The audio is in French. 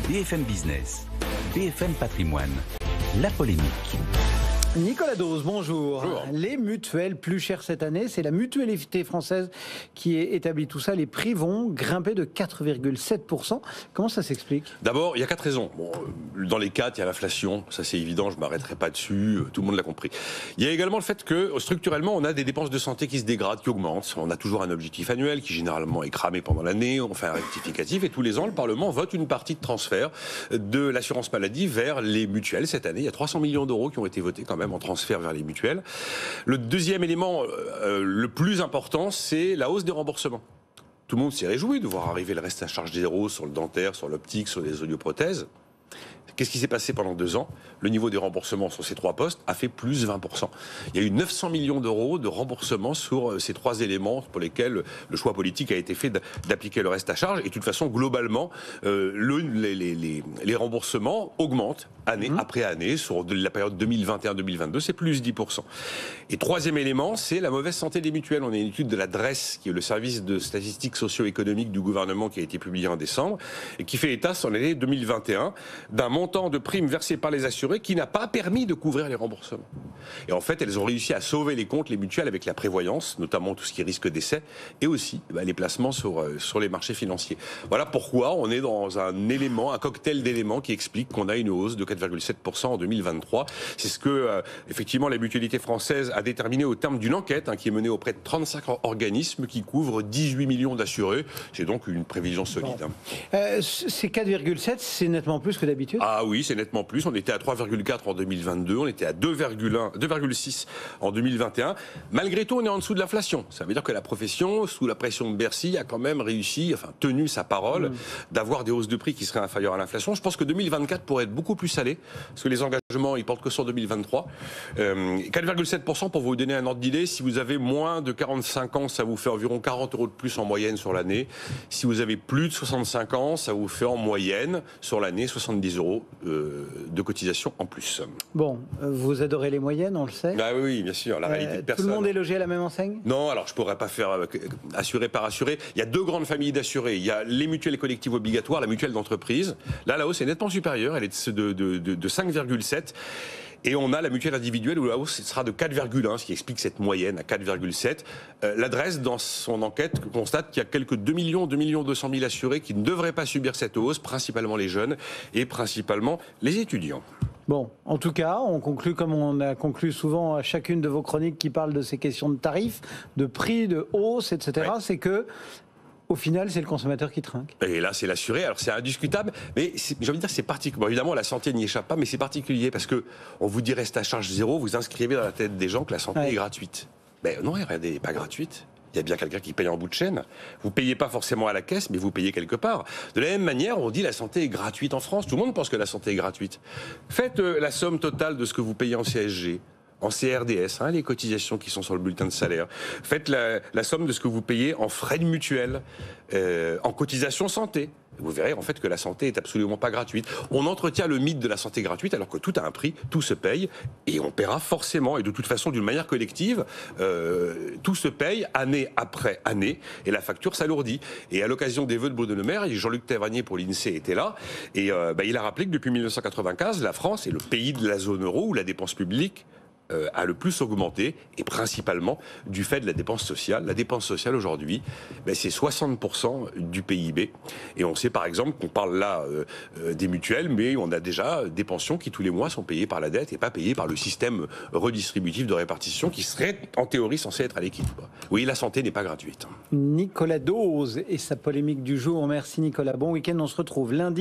BFM Business, BFM Patrimoine, la polémique. Nicolas Dose, bonjour. Bonjour. Les mutuelles plus chères cette année, c'est la mutualité française qui établit tout ça. Les prix vont grimper de 4,7%. Comment ça s'explique? D'abord, il y a 4 raisons. Bon, dans les 4, il y a l'inflation, ça c'est évident, je ne m'arrêterai pas dessus, tout le monde l'a compris. Il y a également le fait que structurellement, on a des dépenses de santé qui se dégradent, qui augmentent. On a toujours un objectif annuel qui généralement est cramé pendant l'année, on fait un rectificatif et tous les ans, le Parlement vote une partie de transfert de l'assurance maladie vers les mutuelles. Cette année, il y a 300 millions d'euros qui ont été votés quand même en transfert vers les mutuelles. Le deuxième élément le plus important, c'est la hausse des remboursements. Tout le monde s'est réjoui de voir arriver le reste à charge zéro sur le dentaire, sur l'optique, sur les audioprothèses. Qu'est-ce qui s'est passé pendant 2 ans? Le niveau des remboursements sur ces 3 postes a fait plus 20%. Il y a eu 900 millions d'euros de remboursements sur ces 3 éléments pour lesquels le choix politique a été fait d'appliquer le reste à charge. Et de toute façon, globalement, les remboursements augmentent année après année. Sur la période 2021-2022, c'est plus 10%. Et troisième élément, c'est la mauvaise santé des mutuelles. On a une étude de la DRES, qui est le service de statistiques socio-économiques du gouvernement, qui a été publiée en décembre, et qui fait état sur l'année 2021 d'un montant de primes versées par les assurés qui n'a pas permis de couvrir les remboursements. Et en fait, elles ont réussi à sauver les comptes, les mutuelles, avec la prévoyance, notamment tout ce qui est risque d'essai, et aussi les placements sur les marchés financiers. Voilà pourquoi on est dans un élément, un cocktail d'éléments qui explique qu'on a une hausse de 4,7% en 2023. C'est ce que, effectivement, la mutualité française a déterminé au terme d'une enquête qui est menée auprès de 35 organismes qui couvrent 18 millions d'assurés. C'est donc une prévision solide. Bon. Ces 4,7, c'est nettement plus que d'habitude? Ah oui, c'est nettement plus. On était à 3,4 en 2022, on était à 2,6 en 2021. Malgré tout, on est en dessous de l'inflation. Ça veut dire que la profession, sous la pression de Bercy, a quand même réussi, tenu sa parole, d'avoir des hausses de prix qui seraient inférieures à l'inflation. Je pense que 2024 pourrait être beaucoup plus salé, parce que les engagements, ils portent que sur 2023. 4,7% pour vous donner un ordre d'idée. Si vous avez moins de 45 ans, ça vous fait environ 40 euros de plus en moyenne sur l'année. Si vous avez plus de 65 ans, ça vous fait en moyenne sur l'année 70 euros de cotisation en plus. Bon, vous adorez les moyennes, on le sait. Ah oui, bien sûr, la réalité de personne. Tout le monde est logé à la même enseigne? Non, alors je pourrais pas faire assuré par assuré. Il y a 2 grandes familles d'assurés. Il y a les mutuelles collectives obligatoires, la mutuelle d'entreprise. Là, la hausse est nettement supérieure, elle est de 5,7. Et on a la mutuelle individuelle où la hausse sera de 4,1, ce qui explique cette moyenne à 4,7. L'adresse, dans son enquête, constate qu'il y a quelques 2 200 000 assurés qui ne devraient pas subir cette hausse, principalement les jeunes et principalement les étudiants. Bon, en tout cas, on conclut comme on a conclu souvent à chacune de vos chroniques qui parlent de ces questions de tarifs, de prix, de hausse, etc. Ouais. C'est que au final, c'est le consommateur qui trinque. Et là, c'est l'assuré. Alors, c'est indiscutable. Mais j'ai envie de dire que c'est particulier. Bon, évidemment, la santé n'y échappe pas, mais c'est particulier parce que on vous dit reste à charge zéro. Vous inscrivez dans la tête des gens que la santé est gratuite. Ben non, regardez, elle n'est pas gratuite. Il y a bien quelqu'un qui paye en bout de chaîne. Vous ne payez pas forcément à la caisse, mais vous payez quelque part. De la même manière, on dit la santé est gratuite en France. Tout le monde pense que la santé est gratuite. Faites la somme totale de ce que vous payez en CSG, en CRDS, les cotisations qui sont sur le bulletin de salaire. Faites la somme de ce que vous payez en frais de mutuelle, en cotisation santé. Vous verrez en fait que la santé est absolument pas gratuite. On entretient le mythe de la santé gratuite alors que tout a un prix, tout se paye et on paiera forcément et de toute façon d'une manière collective. Tout se paye année après année et la facture s'alourdit. Et à l'occasion des vœux de Bruno Le Maire, Jean-Luc Tavernier pour l'INSEE était là et il a rappelé que depuis 1995, la France est le pays de la zone euro où la dépense publique a le plus augmenté, et principalement du fait de la dépense sociale. La dépense sociale aujourd'hui, c'est 60% du PIB. Et on sait par exemple qu'on parle là des mutuelles, mais on a déjà des pensions qui tous les mois sont payées par la dette et pas payées par le système redistributif de répartition qui serait en théorie censé être à l'équilibre. Oui, la santé n'est pas gratuite. Nicolas Dose et sa polémique du jour. Merci Nicolas. Bon week-end, on se retrouve lundi.